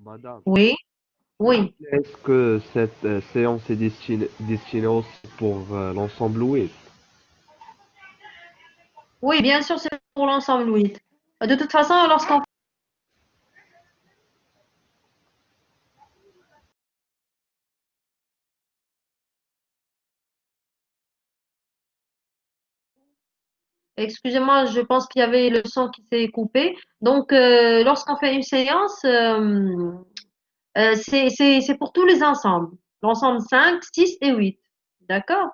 Madame, Oui, s'il vous oui, plaît, est-ce que cette séance est destinée aussi pour l'ensemble Louis? oui, bien sûr, c'est pour l'ensemble, oui. De toute façon, excusez-moi, je pense qu'il y avait le son qui s'est coupé. Donc, lorsqu'on fait une séance, c'est pour tous les ensembles. L'ensemble 5, 6 et 8. D'accord?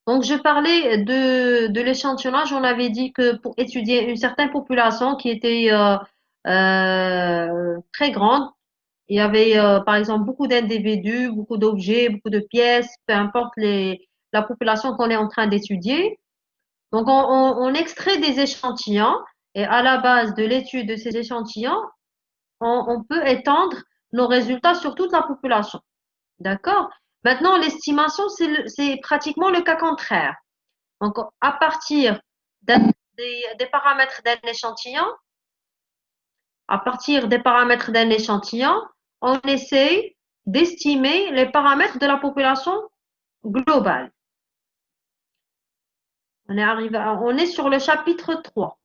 Donc, je parlais de l'échantillonnage. On avait dit que pour étudier une certaine population qui était très grande, il y avait par exemple beaucoup d'individus, beaucoup d'objets, beaucoup de pièces, peu importe la population qu'on est en train d'étudier. Donc, on extrait des échantillons et à la base de l'étude de ces échantillons, on peut étendre nos résultats sur toute la population. D'accord? Maintenant, l'estimation, c'est pratiquement le cas contraire. Donc, à partir des paramètres d'un échantillon, à partir des paramètres d'un échantillon, on essaie d'estimer les paramètres de la population globale. On est sur le chapitre 3.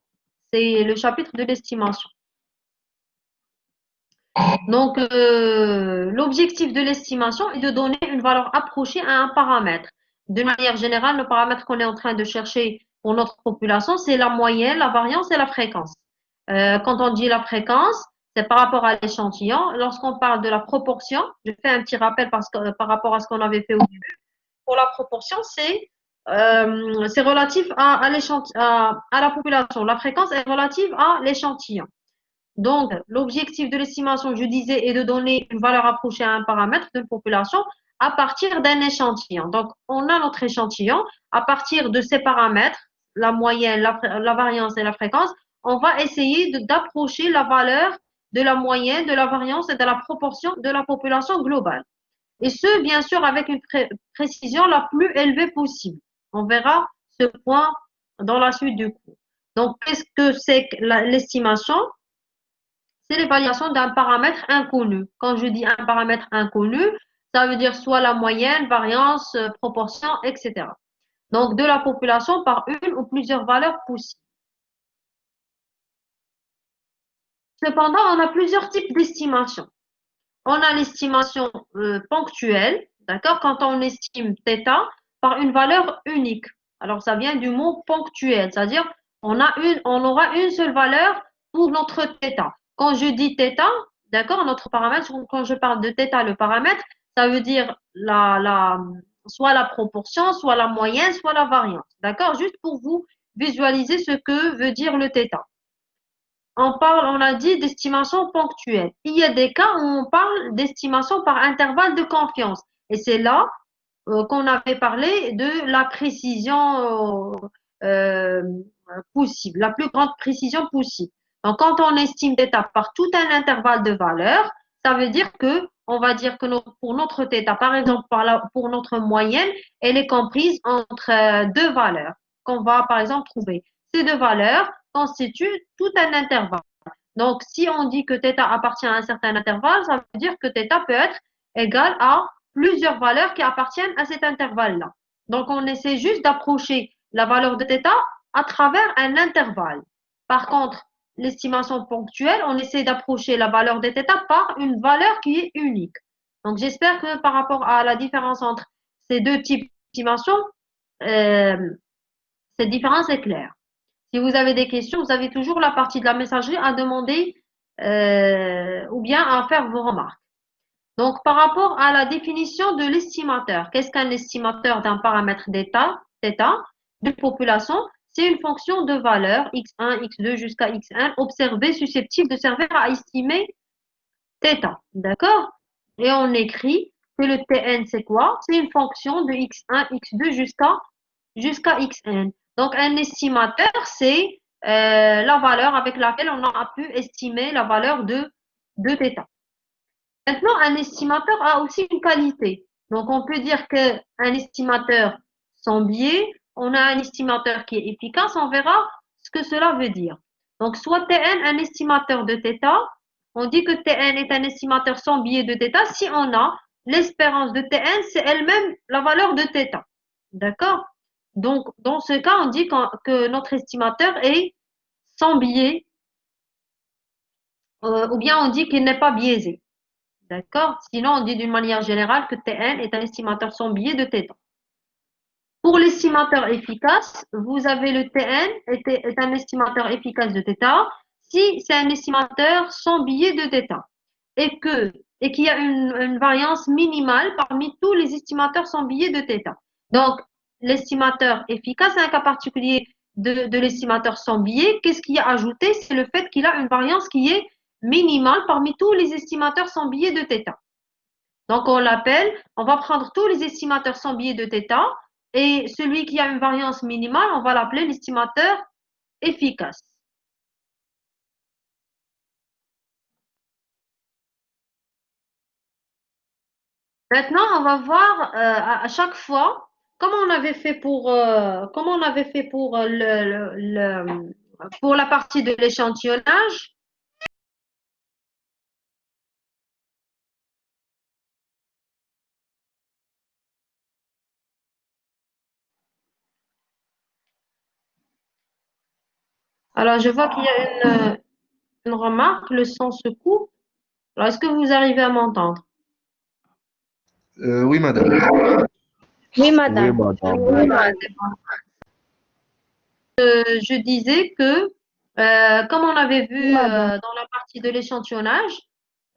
C'est le chapitre de l'estimation. Donc, l'objectif de l'estimation est de donner une valeur approchée à un paramètre. De manière générale, le paramètre qu'on est en train de chercher pour notre population, c'est la moyenne, la variance et la fréquence. Quand on dit la fréquence, c'est par rapport à l'échantillon. Lorsqu'on parle de la proportion, je fais un petit rappel par rapport à ce qu'on avait fait au début. Pour la proportion, c'est relatif à la population. La fréquence est relative à l'échantillon. Donc, l'objectif de l'estimation, je disais, est de donner une valeur approchée à un paramètre d'une population à partir d'un échantillon. Donc, on a notre échantillon. À partir de ces paramètres, la moyenne, la variance et la fréquence, on va essayer d'approcher la valeur de la moyenne, de la variance et de la proportion de la population globale. Et ce, bien sûr, avec une précision la plus élevée possible. On verra ce point dans la suite du cours. Donc, qu'est-ce que c'est que l'estimation? C'est l'évaluation d'un paramètre inconnu. Quand je dis un paramètre inconnu, ça veut dire soit la moyenne, variance, proportion, etc. Donc, de la population par une ou plusieurs valeurs possibles. Cependant, on a plusieurs types d'estimation. On a l'estimation ponctuelle, d'accord, quand on estime θ par une valeur unique. Alors, ça vient du mot ponctuel, c'est-à-dire on aura une seule valeur pour notre θ. Quand je dis θ, d'accord, notre paramètre, quand je parle de θ, le paramètre, ça veut dire soit la proportion, soit la moyenne, soit la variance. D'accord, juste pour vous visualiser ce que veut dire le θ. On a dit d'estimation ponctuelle. Il y a des cas où on parle d'estimation par intervalle de confiance. Et c'est là qu'on avait parlé de la précision euh, possible, la plus grande précision possible. Donc, quand on estime θ par tout un intervalle de valeurs, ça veut dire que, on va dire que pour notre θ, par exemple, pour notre moyenne, elle est comprise entre deux valeurs qu'on va, par exemple, trouver. Ces deux valeurs constituent tout un intervalle. Donc, si on dit que θ appartient à un certain intervalle, ça veut dire que θ peut être égal à plusieurs valeurs qui appartiennent à cet intervalle-là. Donc, on essaie juste d'approcher la valeur de θ à travers un intervalle. Par contre, l'estimation ponctuelle, on essaie d'approcher la valeur de θ par une valeur qui est unique. Donc, j'espère que par rapport à la différence entre ces deux types d'estimation, euh, cette différence est claire. Si vous avez des questions, vous avez toujours la partie de la messagerie à demander ou bien à faire vos remarques. Donc, par rapport à la définition de l'estimateur, qu'est-ce qu'un estimateur d'un paramètre d'état, θ, d'une population? C'est une fonction de valeur x1, x2 jusqu'à xn observée susceptible de servir à estimer θ. D'accord? Et on écrit que le Tn, c'est quoi? C'est une fonction de x1, x2 jusqu'à xn. Donc, un estimateur, c'est la valeur avec laquelle on a pu estimer la valeur de θ. Maintenant, un estimateur a aussi une qualité. Donc, on peut dire qu'un estimateur sans biais, on a un estimateur qui est efficace, on verra ce que cela veut dire. Donc, soit Tn, un estimateur de θ, on dit que Tn est un estimateur sans biais de θ si on a l'espérance de Tn, c'est elle-même la valeur de θ. D'accord? Donc, dans ce cas, on dit que notre estimateur est sans biais, ou bien on dit qu'il n'est pas biaisé. D'accord? Sinon, on dit d'une manière générale que Tn est un estimateur sans biais de θ. Pour l'estimateur efficace, vous avez le Tn est un estimateur efficace de θ si c'est un estimateur sans biais de θ et qu'il y a une variance minimale parmi tous les estimateurs sans biais de θ. Donc, l'estimateur efficace, c'est un cas particulier de l'estimateur sans biais. Qu'est-ce qu'il y a ajouté? C'est le fait qu'il a une variance qui est minimale parmi tous les estimateurs sans biais de θ. Donc, on va prendre tous les estimateurs sans biais de θ et celui qui a une variance minimale, on va l'appeler l'estimateur efficace. Maintenant, on va voir à chaque fois comment on avait fait pour la partie de l'échantillonnage. Alors, je vois qu'il y a une remarque, le son se coupe. Alors, est-ce que vous arrivez à m'entendre? Oui, madame. Oui, Oui, madame. madame. Je disais que, comme on avait vu dans la partie de l'échantillonnage,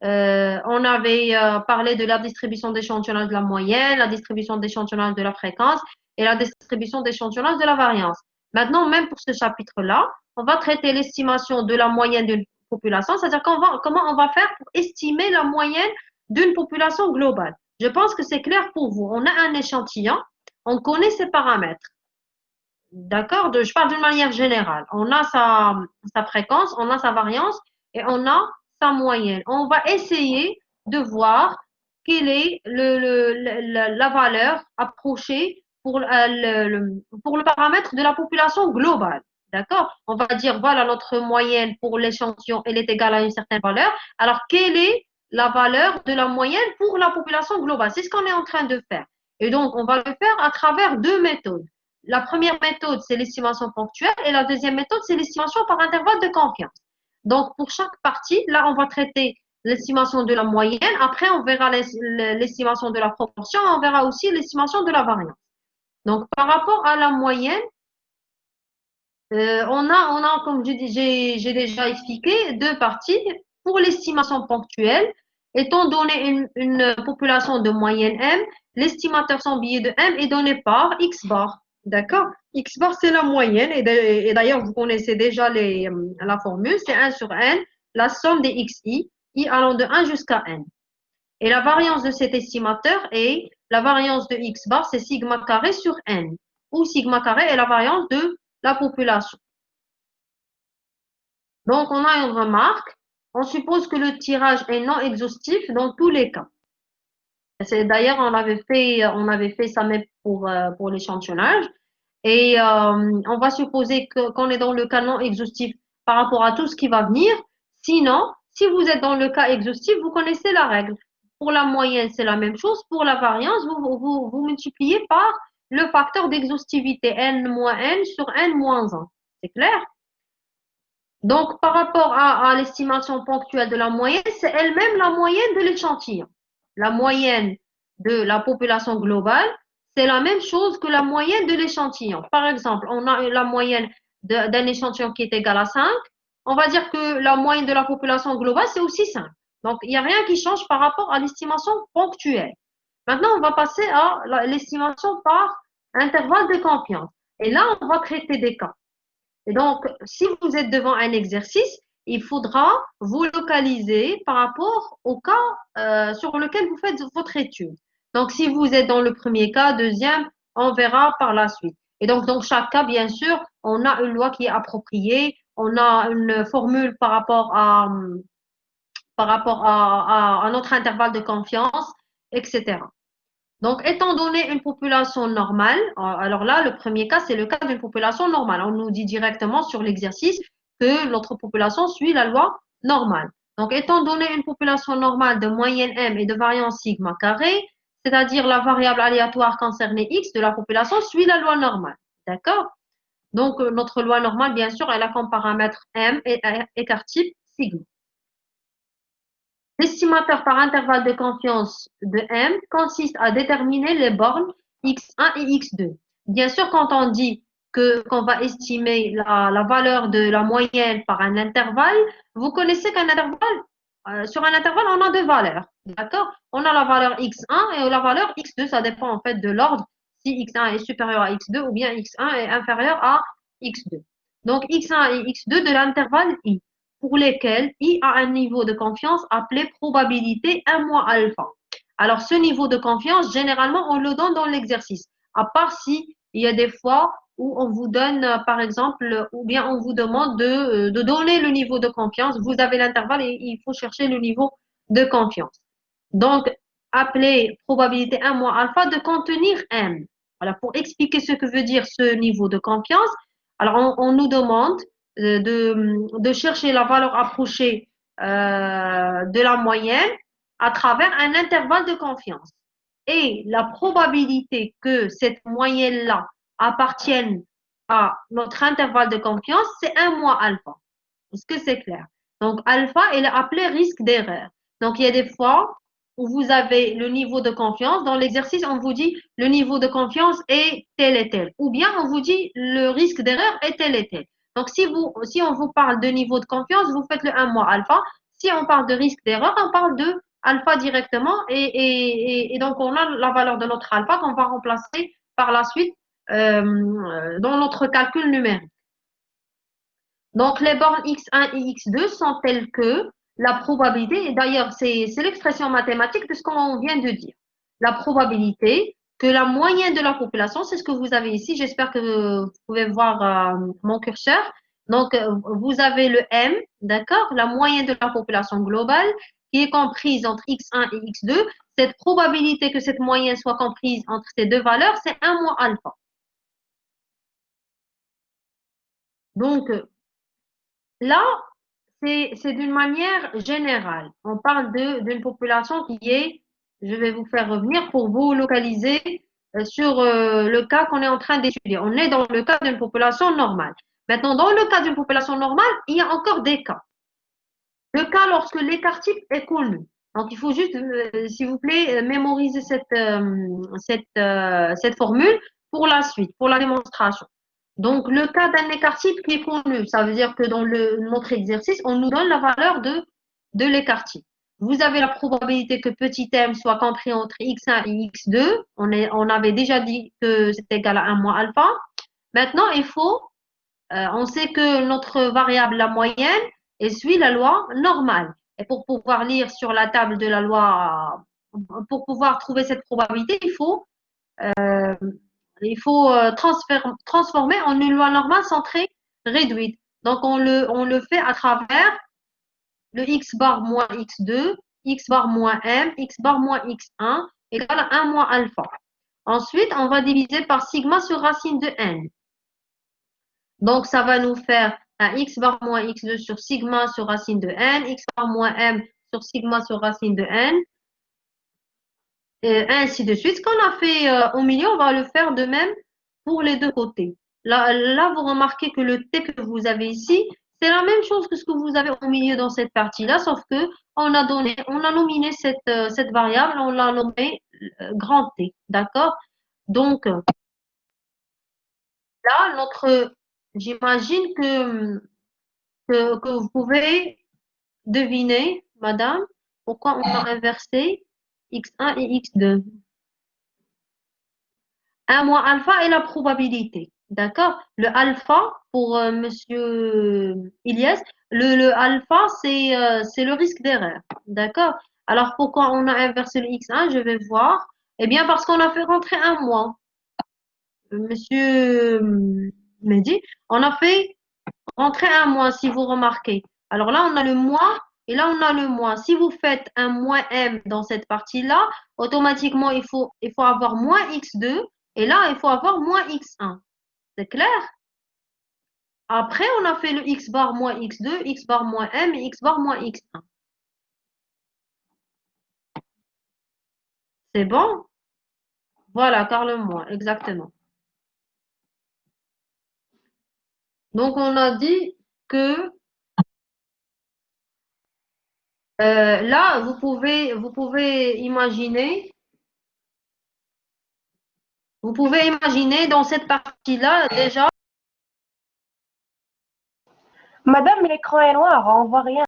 on avait parlé de la distribution d'échantillonnage de la moyenne, la distribution d'échantillonnage de la fréquence et la distribution d'échantillonnage de la variance. Maintenant, même pour ce chapitre-là, on va traiter l'estimation de la moyenne d'une population, c'est-à-dire comment on va faire pour estimer la moyenne d'une population globale. Je pense que c'est clair pour vous. On a un échantillon, on connaît ses paramètres. D'accord? Je parle d'une manière générale. On a sa fréquence, on a sa variance et on a sa moyenne. On va essayer de voir quelle est la valeur approchée pour le paramètre de la population globale. D'accord? On va dire, voilà, notre moyenne pour l'échantillon, elle est égale à une certaine valeur. Alors, quelle est la valeur de la moyenne pour la population globale? C'est ce qu'on est en train de faire. Et donc, on va le faire à travers deux méthodes. La première méthode, c'est l'estimation ponctuelle et la deuxième méthode, c'est l'estimation par intervalle de confiance. Donc, pour chaque partie, là, on va traiter l'estimation de la moyenne. Après, on verra l'estimation de la proportion. On verra aussi l'estimation de la variance. Donc, par rapport à la moyenne, comme j'ai déjà expliqué, deux parties. Pour l'estimation ponctuelle, étant donné une population de moyenne M, l'estimateur sans biais de M est donné par X bar. D'accord? X bar, c'est la moyenne. Et d'ailleurs, vous connaissez déjà la formule. C'est 1 sur N, la somme des XI, I allant de 1 jusqu'à N. Et la variance de cet estimateur est la variance de X bar, c'est sigma carré sur N. Où sigma carré est la variance de la population. Donc, on a une remarque. On suppose que le tirage est non exhaustif dans tous les cas. D'ailleurs, on avait fait ça même pour l'échantillonnage. Et on va supposer qu'on est dans le cas non exhaustif par rapport à tout ce qui va venir. Sinon, si vous êtes dans le cas exhaustif, vous connaissez la règle. Pour la moyenne, c'est la même chose. Pour la variance, vous multipliez par le facteur d'exhaustivité, n moins n sur n moins 1. C'est clair? Donc, par rapport à l'estimation ponctuelle de la moyenne, c'est elle-même la moyenne de l'échantillon. La moyenne de la population globale, c'est la même chose que la moyenne de l'échantillon. Par exemple, on a la moyenne d'un échantillon qui est égal à 5. On va dire que la moyenne de la population globale, c'est aussi 5. Donc, il n'y a rien qui change par rapport à l'estimation ponctuelle. Maintenant, on va passer à l'estimation par intervalle de confiance. Et là, on va traiter des cas. Et donc, si vous êtes devant un exercice, il faudra vous localiser par rapport au cas sur lequel vous faites votre étude. Donc, si vous êtes dans le premier cas, deuxième, on verra par la suite. Et donc, dans chaque cas, bien sûr, on a une loi qui est appropriée, on a une formule par rapport à notre intervalle de confiance, etc. Donc, étant donné une population normale, alors là, le premier cas, c'est le cas d'une population normale. On nous dit directement sur l'exercice que notre population suit la loi normale. Donc, étant donné une population normale de moyenne M et de variance sigma carré, c'est-à-dire la variable aléatoire concernée X de la population suit la loi normale. D'accord? Donc, notre loi normale, bien sûr, elle a comme paramètre M et écart type sigma. L'estimateur par intervalle de confiance de M consiste à déterminer les bornes x1 et x2. Bien sûr, quand on dit qu'on va estimer la valeur de la moyenne par un intervalle, vous connaissez qu'un intervalle, sur un intervalle, on a deux valeurs. D'accord? On a la valeur x1 et la valeur x2. Ça dépend en fait de l'ordre, si x1 est supérieur à x2 ou bien x1 est inférieur à x2. Donc, x1 et x2 de l'intervalle i, pour lesquels I a un niveau de confiance appelé probabilité 1 moins alpha. Alors, ce niveau de confiance, généralement, on le donne dans l'exercice, à part si il y a des fois où on vous donne, par exemple, ou bien on vous demande de donner le niveau de confiance. Vous avez l'intervalle et il faut chercher le niveau de confiance. Donc, appelé probabilité 1 moins alpha de contenir M. Voilà, pour expliquer ce que veut dire ce niveau de confiance, alors on nous demande de chercher la valeur approchée de la moyenne à travers un intervalle de confiance. Et la probabilité que cette moyenne-là appartienne à notre intervalle de confiance, c'est 1 moins alpha. Est-ce que c'est clair? Donc, alpha, il est appelé risque d'erreur. Donc, il y a des fois où vous avez le niveau de confiance. Dans l'exercice, on vous dit le niveau de confiance est tel et tel. Ou bien, on vous dit le risque d'erreur est tel et tel. Donc, si on vous parle de niveau de confiance, vous faites le 1 moins alpha. Si on parle de risque d'erreur, on parle de alpha directement. Et donc, on a la valeur de notre alpha qu'on va remplacer par la suite dans notre calcul numérique. Donc, les bornes x1 et x2 sont telles que la probabilité, et d'ailleurs, c'est l'expression mathématique de ce qu'on vient de dire. La probabilité que la moyenne de la population, c'est ce que vous avez ici, j'espère que vous pouvez voir mon curseur. Donc, vous avez le M, d'accord, la moyenne de la population globale, qui est comprise entre x1 et x2. Cette probabilité que cette moyenne soit comprise entre ces deux valeurs, c'est 1 moins alpha. Donc, là, c'est d'une manière générale. On parle d'une population qui est, je vais vous faire revenir pour vous localiser sur le cas qu'on est en train d'étudier. On est dans le cas d'une population normale. Maintenant, dans le cas d'une population normale, il y a encore des cas. Le cas lorsque l'écart type est connu. Donc, il faut juste, s'il vous plaît, mémoriser cette formule pour la suite, pour la démonstration. Donc, le cas d'un écart type qui est connu, ça veut dire que dans notre exercice, on nous donne la valeur de l'écart type. Vous avez la probabilité que petit m soit compris entre x1 et x2. On avait déjà dit que c'est égal à 1 moins alpha. Maintenant, on sait que notre variable, la moyenne, elle suit la loi normale. Et pour pouvoir lire sur la table de la loi, pour pouvoir trouver cette probabilité, euh, transformer en une loi normale centrée réduite. Donc, on le fait à travers le x bar moins x2, x bar moins m, x bar moins x1 égale à 1 moins alpha. Ensuite, on va diviser par sigma sur racine de n. Donc, ça va nous faire un x bar moins x2 sur sigma sur racine de n, x bar moins m sur sigma sur racine de n, et ainsi de suite. Ce qu'on a fait au milieu, on va le faire de même pour les deux côtés. Là, vous remarquez que le t que vous avez ici, c'est la même chose que ce que vous avez au milieu dans cette partie-là, sauf que on a nominé cette variable, on l'a nommée grand T, d'accord? Donc, là, j'imagine que vous pouvez deviner, madame, pourquoi on a inversé x1 et x2. 1 moins alpha est la probabilité. D'accord? Le alpha, pour monsieur Ilyes, le alpha, c'est le risque d'erreur. D'accord? Alors, pourquoi on a inversé le x1? Je vais voir. Eh bien, parce qu'on a fait rentrer un mois. Monsieur Mehdi, on a fait rentrer un mois, si vous remarquez. Alors là, on a le mois et là, on a le mois. Si vous faites un moins m dans cette partie-là, automatiquement, il faut avoir moins x2 et là, il faut avoir moins x1. C'est clair? Après, on a fait le x bar moins x2, x bar moins m et x bar moins x1. C'est bon? Voilà, car le moins, exactement. Donc, on a dit que là, vous pouvez imaginer dans cette partie-là déjà. Madame, l'écran est noir, on voit rien.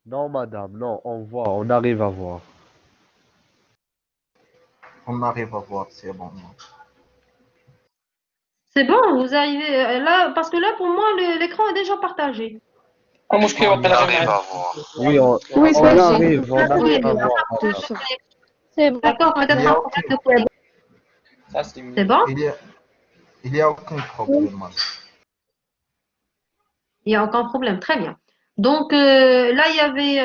Non, madame, non, on arrive à voir. On arrive à voir, c'est bon. C'est bon, vous arrivez là, parce que là, pour moi, l'écran est déjà partagé. المشكل On واقيلا arrive غير à معايا voir. Oui, Oui, on c'est bon. arrive, on Oui, arrive à voir, Tout madame. ça. C'est bon. d'accord, Il peut-être y un a problème aucun, de connexion. Ça, c'est C'est bon? il y a aucun problème, madame. Il n'y a aucun problème, très bien. Donc là, il y avait,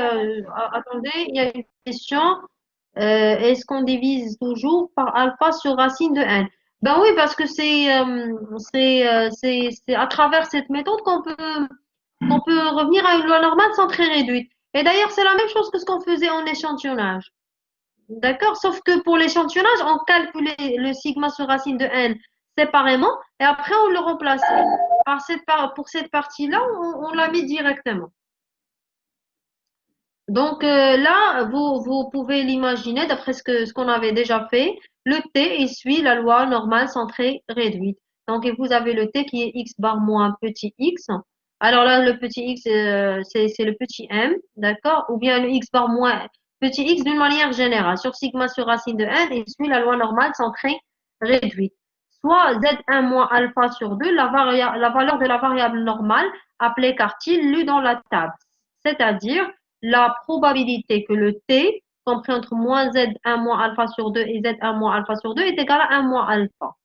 attendez, il y a une question. Est-ce qu'on divise toujours par alpha sur racine de n? Ben oui, parce que c'est à travers cette méthode qu'on peut revenir à une loi normale sans très réduite. Et d'ailleurs, c'est la même chose que ce qu'on faisait en échantillonnage. D'accord? Sauf que pour l'échantillonnage, on calculait le sigma sur racine de n séparément et après on le remplaçait. Pour cette partie-là, on l'a mis directement. Donc là, vous pouvez l'imaginer d'après ce qu'on avait déjà fait. Le t, il suit la loi normale centrée réduite. Donc vous avez le t qui est x bar moins petit x. Alors là, le petit x, c'est le petit m, d'accord? Ou bien le x bar moins petit x d'une manière générale. Sur sigma sur racine de n, il suit la loi normale centrée réduite. Soit z1 moins alpha sur 2, la valeur de la variable normale appelée quartile lue dans la table. C'est-à-dire la probabilité que le t, compris entre moins z1 moins alpha sur 2 et z1 moins alpha sur 2, est égal à 1 moins alpha.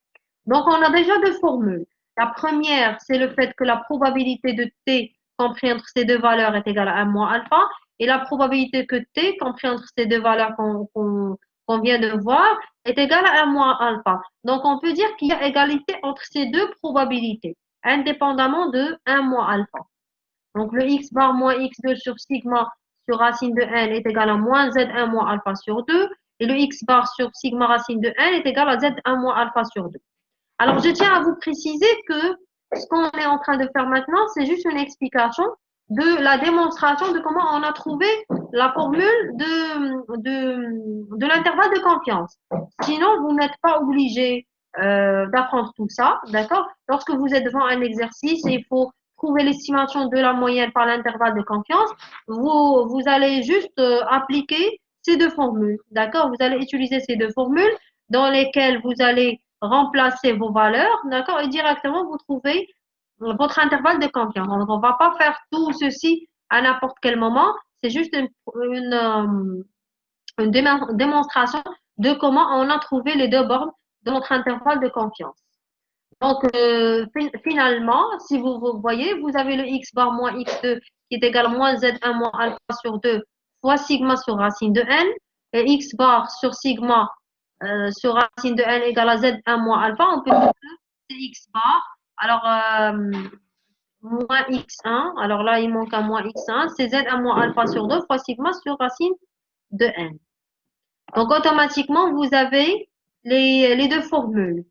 Donc, on a déjà deux formules. La première, c'est le fait que la probabilité de t compris entre ces deux valeurs est égale à 1 moins alpha. Et la probabilité que t compris entre ces deux valeurs qu'on vient de voir est égale à 1 moins alpha. Donc, on peut dire qu'il y a égalité entre ces deux probabilités, indépendamment de 1 moins alpha. Donc, le x bar moins x2 sur sigma sur racine de n est égal à moins z1 moins alpha sur 2. Et le x bar sur sigma racine de n est égal à z1 moins alpha sur 2. Alors, je tiens à vous préciser que ce qu'on est en train de faire maintenant, c'est juste une explication de la démonstration de comment on a trouvé la formule de l'intervalle de confiance. Sinon, vous n'êtes pas obligé d'apprendre tout ça, d'accord? Lorsque vous êtes devant un exercice et il faut trouver l'estimation de la moyenne par l'intervalle de confiance, vous allez juste appliquer ces deux formules, d'accord? Vous allez utiliser ces deux formules dans lesquelles vous allez remplacer vos valeurs, d'accord? Et directement, vous trouvez votre intervalle de confiance. Donc, on ne va pas faire tout ceci à n'importe quel moment. C'est juste une démonstration de comment on a trouvé les deux bornes de notre intervalle de confiance. Donc, finalement, si vous voyez, vous avez le x bar moins x2 qui est égal à moins z1 moins alpha sur 2 fois sigma sur racine de n. Et x bar sur sigma sur racine de n égale à z1 moins alpha. On peut dire que c'est x bar. Alors, moins x1. Alors là, il manque un moins x1. C'est z1 moins alpha sur 2 fois sigma sur racine de n. Donc, automatiquement, vous avez les deux formules.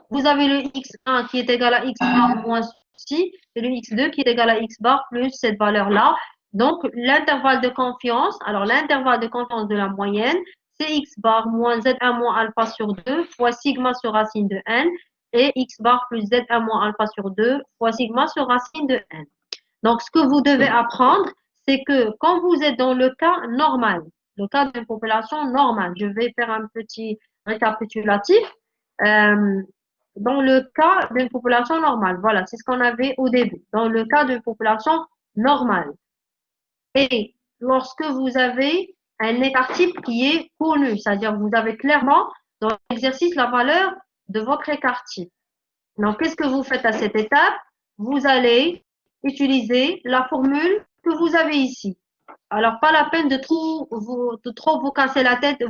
Vous avez le x1 qui est égal à x bar moins ceci et le x2 qui est égal à x bar plus cette valeur-là. Donc, l'intervalle de confiance, alors l'intervalle de confiance de la moyenne, c'est x bar moins z1 moins alpha sur 2 fois sigma sur racine de n et x bar plus z1 moins alpha sur 2 fois sigma sur racine de n. Donc, ce que vous devez apprendre, c'est que quand vous êtes dans le cas normal, le cas d'une population normale, je vais faire un petit récapitulatif. Euh, dans le cas d'une population normale, voilà, c'est ce qu'on avait au début. Dans le cas d'une population normale. Et lorsque vous avez un écart type qui est connu, c'est-à-dire vous avez clairement dans l'exercice la valeur de votre écart type. Donc, qu'est-ce que vous faites à cette étape? Vous allez utiliser la formule que vous avez ici. Alors, pas la peine de trop vous casser la tête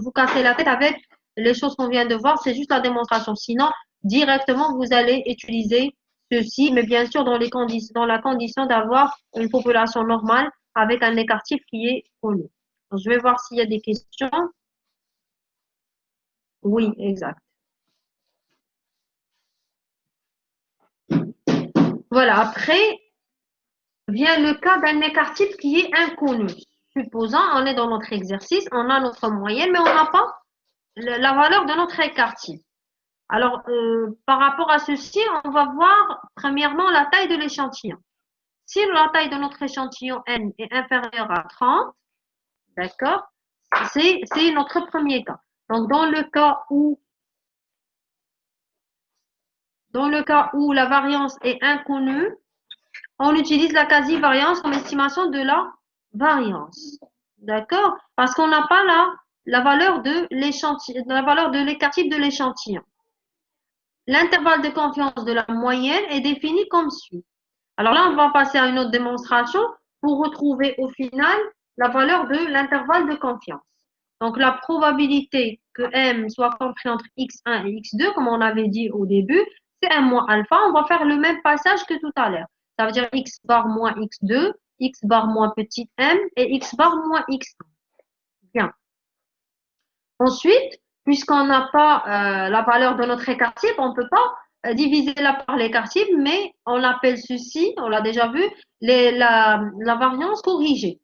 avec les choses qu'on vient de voir, c'est juste la démonstration. Sinon, directement, vous allez utiliser ceci, mais bien sûr dans la condition d'avoir une population normale avec un écart type qui est connu. Donc, je vais voir s'il y a des questions. Oui, exact. Voilà, après vient le cas d'un écart type qui est inconnu. Supposons, on est dans notre exercice, on a notre moyenne, mais on n'a pas la valeur de notre écart type. Alors, par rapport à ceci, on va voir premièrement la taille de l'échantillon. Si la taille de notre échantillon N est inférieure à 30, d'accord, c'est notre premier cas. Donc, dans le cas où la variance est inconnue, on utilise la quasi-variance comme estimation de la variance. D'accord? Parce qu'on n'a pas la valeur de l'échantillon, la valeur de l'écart type de l'échantillon. L'intervalle de confiance de la moyenne est défini comme suit. Alors là, on va passer à une autre démonstration pour retrouver au final la valeur de l'intervalle de confiance. Donc, la probabilité que M soit compris entre X1 et X2, comme on avait dit au début, c'est M moins alpha. On va faire le même passage que tout à l'heure. Ça veut dire X bar moins X2, X bar moins petit m et X bar moins X1. Bien. Ensuite, puisqu'on n'a pas la valeur de notre écart type, on ne peut pas diviser par l'écart type, mais on appelle ceci, on l'a déjà vu, la variance corrigée.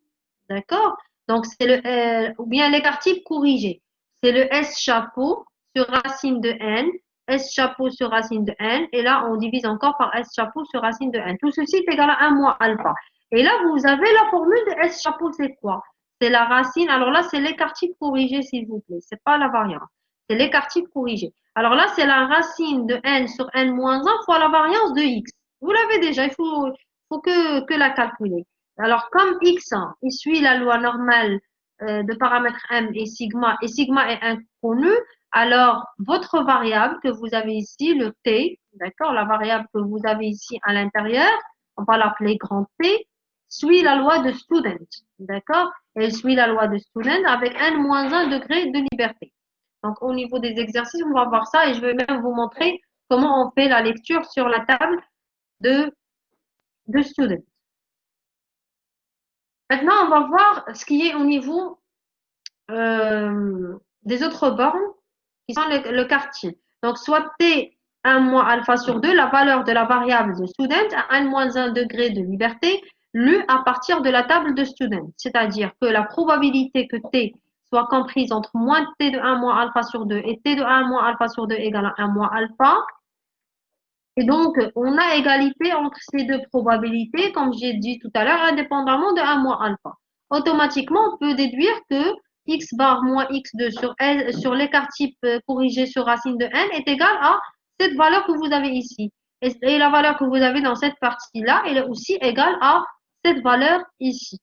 D'accord? Donc, c'est ou bien l'écart type corrigé. C'est le S chapeau sur racine de n, S chapeau sur racine de n, et là, on divise encore par S chapeau sur racine de n. Tout ceci est égal à 1 moins alpha. Et là, vous avez la formule de S chapeau, c'est quoi? C'est la racine. Alors là, c'est l'écart type corrigé, s'il vous plaît. C'est pas la variance. C'est l'écart type corrigé. Alors là, c'est la racine de n sur n moins 1 fois la variance de x. Vous l'avez déjà, il faut que la calculer. Alors, comme x1, il suit la loi normale de paramètres m et sigma est inconnu, alors votre variable que vous avez ici, le t, d'accord, la variable que vous avez ici à l'intérieur, on va l'appeler grand T, suit la loi de Student, d'accord? Elle suit la loi de Student avec n-1 degré de liberté. Donc, au niveau des exercices, on va voir ça et je vais même vous montrer comment on fait la lecture sur la table de Student. Maintenant, on va voir ce qui est au niveau des autres bornes qui sont le quartier. Donc, soit T 1 moins alpha sur 2, la valeur de la variable de Student à n-1 degré de liberté, lue à partir de la table de Student. C'est-à-dire que la probabilité que T soit comprise entre moins T de 1 moins alpha sur 2 et T de 1 moins alpha sur 2 égale à 1 moins alpha. Et donc, on a égalité entre ces deux probabilités, comme j'ai dit tout à l'heure, indépendamment de 1 moins alpha. Automatiquement, on peut déduire que x bar moins x2 sur l'écart type corrigé sur racine de n est égal à cette valeur que vous avez ici. Et la valeur que vous avez dans cette partie-là, elle est aussi égale à cette valeur ici.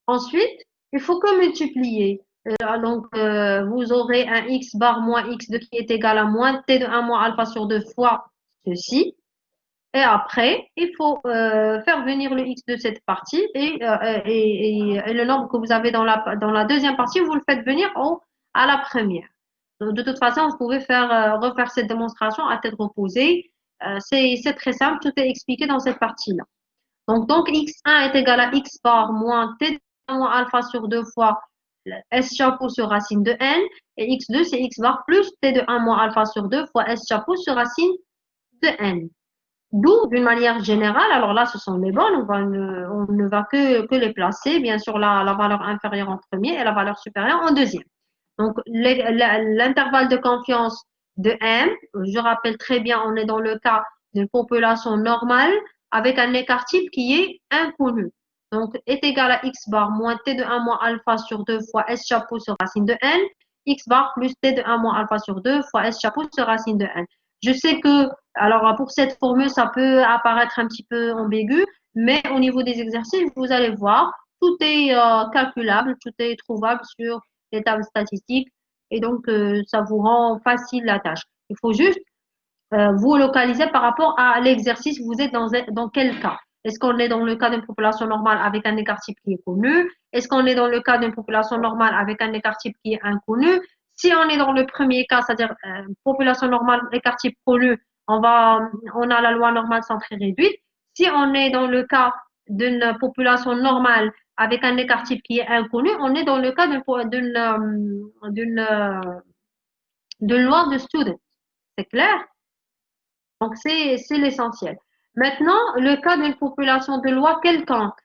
Ensuite, il faut que multiplier. Donc, vous aurez un x bar moins x2 qui est égal à moins t de 1 moins alpha sur 2 fois ceci. Et après, il faut faire venir le x de cette partie et le nombre que vous avez dans la deuxième partie, vous le faites venir à la première. Donc, de toute façon, vous pouvez refaire cette démonstration à tête reposée. C'est très simple, tout est expliqué dans cette partie-là. Donc, x1 est égal à x bar moins t de 1 moins alpha sur 2 fois S chapeau sur racine de n, et x2 c'est x bar plus t de 1 moins alpha sur 2 fois S chapeau sur racine de n. D'où, d'une manière générale, alors là ce sont les bornes, on ne va que les placer, bien sûr la valeur inférieure en premier et la valeur supérieure en deuxième. Donc l'intervalle de confiance de m, je rappelle très bien, on est dans le cas d'une population normale avec un écart type qui est inconnu. Donc, est égal à x bar moins t de 1 moins alpha sur 2 fois S chapeau sur racine de n, x bar plus t de 1 moins alpha sur 2 fois S chapeau sur racine de n. Je sais que, alors pour cette formule, ça peut apparaître un petit peu ambigu, mais au niveau des exercices, vous allez voir, tout est calculable, tout est trouvable sur les tables statistiques, et donc ça vous rend facile la tâche. Il faut juste vous localiser par rapport à l'exercice, vous êtes dans quel cas? Est-ce qu'on est dans le cas d'une population normale avec un écart type qui est connu? Est-ce qu'on est dans le cas d'une population normale avec un écart type qui est inconnu? Si on est dans le premier cas, c'est-à-dire population normale et quartier pollué, on a la loi normale centrée réduite. Si on est dans le cas d'une population normale avec un écart type qui est inconnu, on est dans le cas d'une loi de student. C'est clair? Donc, c'est l'essentiel. Maintenant, le cas d'une population de loi quelconque.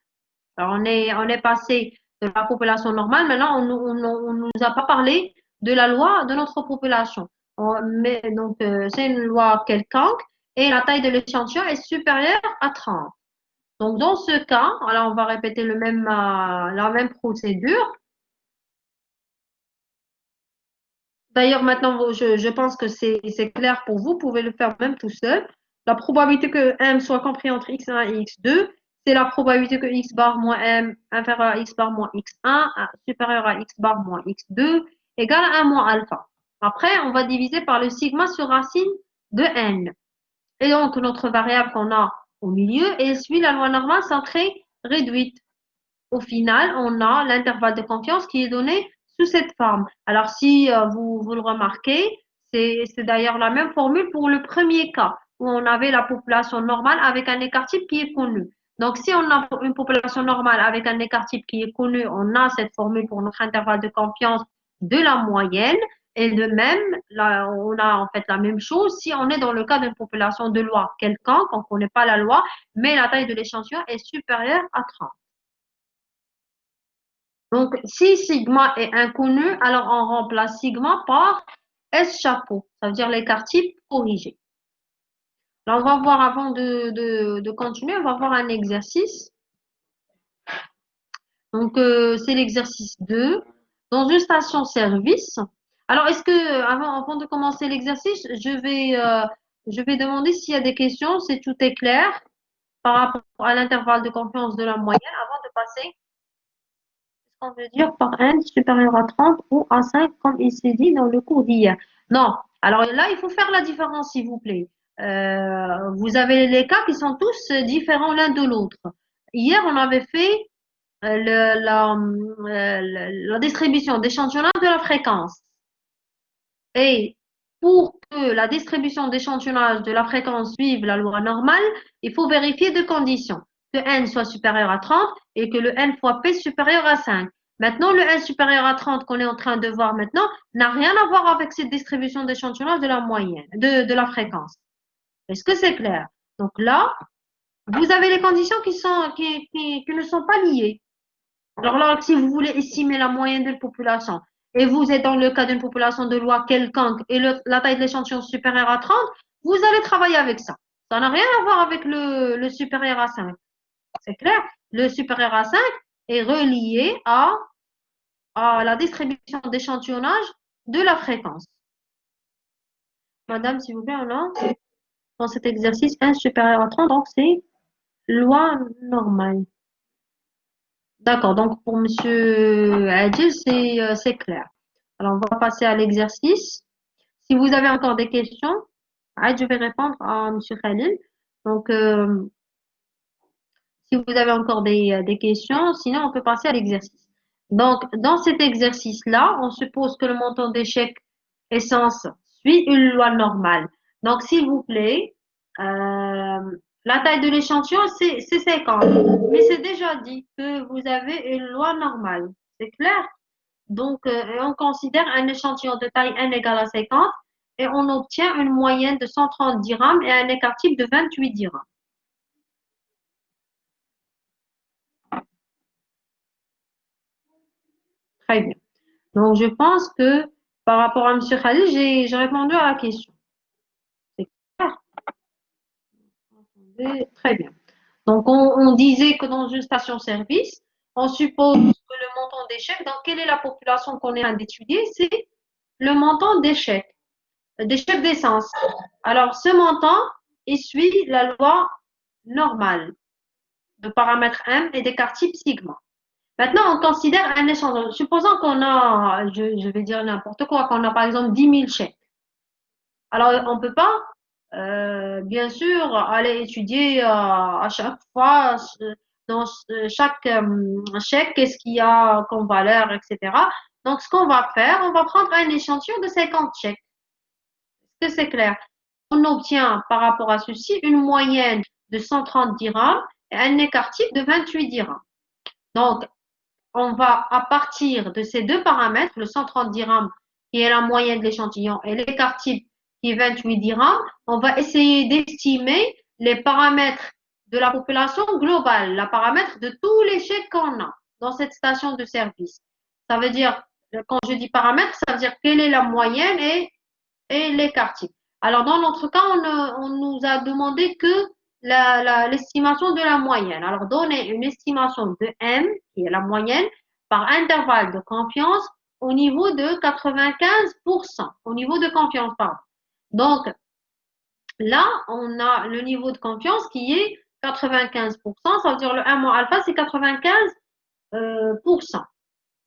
Alors, on est passé de la population normale. Maintenant, on nous a pas parlé de la loi de notre population. Donc, c'est une loi quelconque et la taille de l'échantillon est supérieure à 30. Donc, dans ce cas, alors on va répéter la même procédure. D'ailleurs, maintenant, je pense que c'est clair pour vous. Vous pouvez le faire même tout seul. La probabilité que M soit compris entre X1 et X2, c'est la probabilité que X bar moins M inférieur à X bar moins X1 supérieur à X bar moins X2 égale à 1 moins alpha. Après, on va diviser par le sigma sur racine de N. Et donc, notre variable qu'on a au milieu, elle suit la loi normale centrée réduite. Au final, on a l'intervalle de confiance qui est donné sous cette forme. Alors, si vous le remarquez, c'est d'ailleurs la même formule pour le premier cas, où on avait la population normale avec un écart type qui est connu. Donc, si on a une population normale avec un écart type qui est connu, on a cette formule pour notre intervalle de confiance de la moyenne. Et de même, là, on a en fait la même chose si on est dans le cas d'une population de loi quelconque, on ne connaît pas la loi, mais la taille de l'échantillon est supérieure à 30. Donc, si sigma est inconnu, alors on remplace sigma par S chapeau, ça veut dire l'écart type corrigé. Alors, on va voir avant de continuer, on va voir un exercice. Donc, c'est l'exercice 2. Dans une station-service. Alors, est-ce que, avant de commencer l'exercice, je vais demander s'il y a des questions, si tout est clair par rapport à l'intervalle de confiance de la moyenne avant de passer. On veut dire par n supérieur à 30 ou à 5 comme il s'est dit dans le cours d'hier. Non. Alors là, il faut faire la différence, s'il vous plaît. Vous avez les cas qui sont tous différents l'un de l'autre. Hier, on avait fait la distribution d'échantillonnage de la fréquence. Et pour que la distribution d'échantillonnage de la fréquence suive la loi normale, il faut vérifier deux conditions. Que n soit supérieur à 30 et que le n fois p supérieur à 5. Maintenant, le n supérieur à 30 qu'on est en train de voir maintenant n'a rien à voir avec cette distribution d'échantillonnage de la moyenne, de la fréquence. Est-ce que c'est clair? Donc là, vous avez les conditions qui ne sont pas liées. Alors là, si vous voulez estimer la moyenne de population et vous êtes dans le cas d'une population de loi quelconque et la taille de l'échantillon supérieure à 30, vous allez travailler avec ça. Ça n'a rien à voir avec le supérieur à 5. C'est clair? Le supérieur à 5 est relié à la distribution d'échantillonnage de la fréquence. Madame, s'il vous plaît, on a dans cet exercice 1 supérieur à 30, donc c'est loi normale. D'accord, donc pour Monsieur Adil, c'est clair. Alors, on va passer à l'exercice. Si vous avez encore des questions, je vais répondre à Monsieur Khalil. Donc, si vous avez encore des questions, sinon on peut passer à l'exercice. Donc, dans cet exercice-là, on suppose que le montant d'échec essence suit une loi normale. Donc, s'il vous plaît, la taille de l'échantillon, c'est 50. Mais c'est déjà dit que vous avez une loi normale. C'est clair? Donc, on considère un échantillon de taille n égale à 50 et on obtient une moyenne de 130 dirhams et un écart type de 28 dirhams. Très bien. Donc, je pense que par rapport à M. Khalil, j'ai répondu à la question. C'est clair? Très bien. Donc, on disait que dans une station-service, on suppose que le montant d'échec, donc quelle est la population qu'on est en train d'étudier? C'est le montant d'échec d'essence. Alors, ce montant, il suit la loi normale de paramètre M et d'écart type sigma. Maintenant, on considère un échantillon. Supposons qu'on a, je vais dire n'importe quoi, qu'on a par exemple 10 000 chèques. Alors, on ne peut pas, bien sûr, aller étudier à chaque fois, dans chaque chèque, qu'est-ce qu'il y a comme valeur, etc. Donc, ce qu'on va faire, on va prendre un échantillon de 50 chèques. Est-ce que c'est clair? On obtient par rapport à ceci une moyenne de 130 dirhams et un écart type de 28 dirhams. Donc, on va, à partir de ces deux paramètres, le 130 dirhams qui est la moyenne de l'échantillon et l'écart type qui est 28 dirhams, on va essayer d'estimer les paramètres de la population globale, la paramètre de tous les chèques qu'on a dans cette station de service. Ça veut dire, quand je dis paramètre, ça veut dire quelle est la moyenne et l'écart type. Alors, dans notre cas, on nous a demandé que l'estimation de la moyenne. Alors, donner une estimation de M, qui est la moyenne, par intervalle de confiance au niveau de 95%. Au niveau de confiance, pardon. Donc, là, on a le niveau de confiance qui est 95%. Ça veut dire le 1 moins alpha, c'est 95%.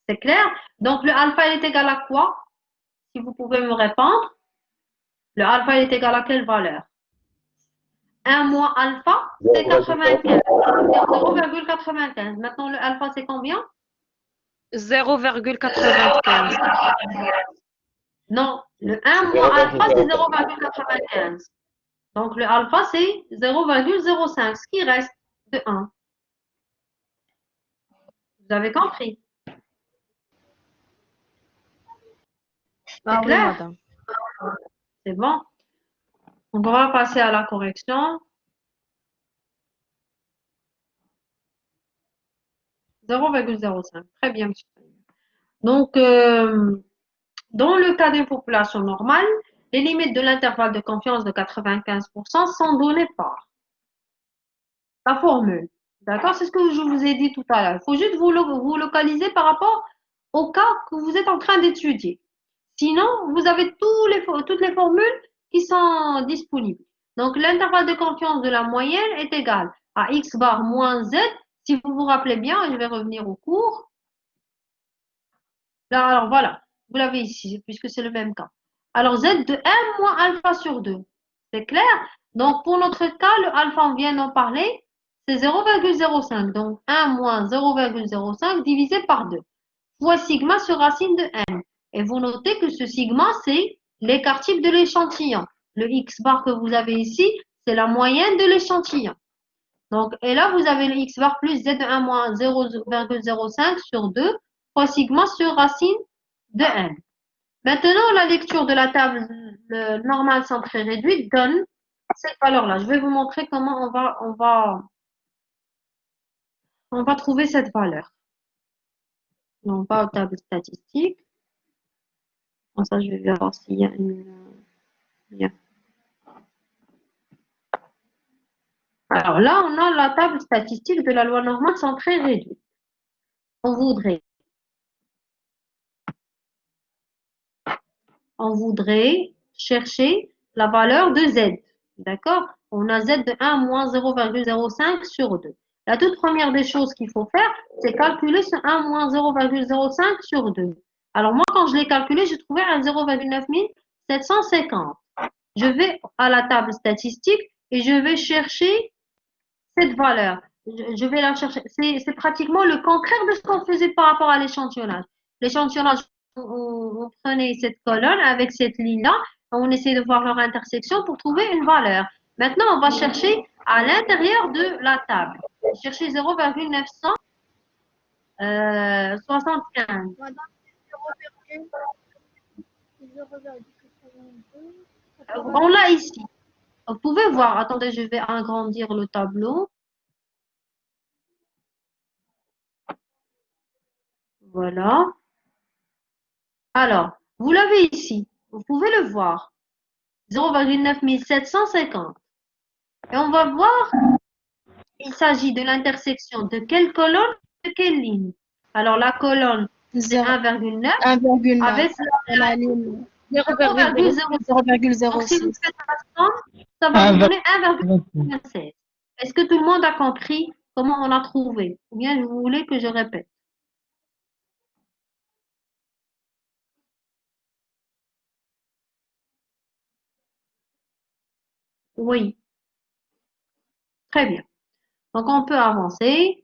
C'est clair? Donc, le alpha est égal à quoi? Si vous pouvez me répondre. Le alpha est égal à quelle valeur? 1 moins alpha, c'est 95. 0,95. Maintenant, le alpha, c'est combien? 0,95. Non, le 1 moins alpha, c'est 0,95. Donc, le alpha, c'est 0,05, ce qui reste de 1. Vous avez compris? Ah oui, clair? madame. C'est bon? On va passer à la correction. 0,05. Très bien, monsieur. Donc, dans le cas d'une population normale, les limites de l'intervalle de confiance de 95% sont données par la formule. D'accord? C'est ce que je vous ai dit tout à l'heure. Il faut juste vous localiser par rapport au cas que vous êtes en train d'étudier. Sinon, vous avez toutes les formules qui sont disponibles. Donc, l'intervalle de confiance de la moyenne est égal à x bar moins z. Si vous vous rappelez bien, je vais revenir au cours. Là, alors voilà, vous l'avez ici, puisque c'est le même cas. Alors, z de 1 moins alpha sur 2. C'est clair? Donc, pour notre cas, le alpha, on vient d'en parler, c'est 0,05. Donc, 1 moins 0,05 divisé par 2 fois sigma sur racine de n. Et vous notez que ce sigma, c'est l'écart type de l'échantillon. Le x bar que vous avez ici, c'est la moyenne de l'échantillon. Donc, et là, vous avez le x bar plus z de 1 moins 0,05 sur 2 fois sigma sur racine de n. Maintenant, la lecture de la table normale centrée réduite donne cette valeur-là. Je vais vous montrer comment on va trouver cette valeur. On va aux tables statistiques. Comme ça, je vais voir s'il y a une... Bien. Alors là, on a la table statistique de la loi normale centrée réduite. On voudrait chercher la valeur de z. D'accord? On a z de 1 moins 0,05 sur 2. La toute première des choses qu'il faut faire, c'est calculer ce 1 moins 0,05 sur 2. Alors moi, quand je l'ai calculé, j'ai trouvé un 0,9750. Je vais à la table statistique et je vais chercher cette valeur. Je vais la chercher. C'est pratiquement le contraire de ce qu'on faisait par rapport à l'échantillonnage. L'échantillonnage, on prenait cette colonne avec cette ligne-là, on essayait de voir leur intersection pour trouver une valeur. Maintenant, on va chercher à l'intérieur de la table. Chercher 0,975. On l'a ici. Vous pouvez voir. Attendez, je vais agrandir le tableau. Voilà. Alors, vous l'avez ici. Vous pouvez le voir. 0,9750. Et on va voir, il s'agit de l'intersection de quelle colonne, de quelle ligne. Alors, la colonne, c'est 1,9 avec la ligne 0,06. Donc, si vous faites la somme, ça va vous donner 1,96. Est-ce que tout le monde a compris comment on a trouvé? Ou bien vous voulez que je répète? Oui. Très bien. Donc, on peut avancer.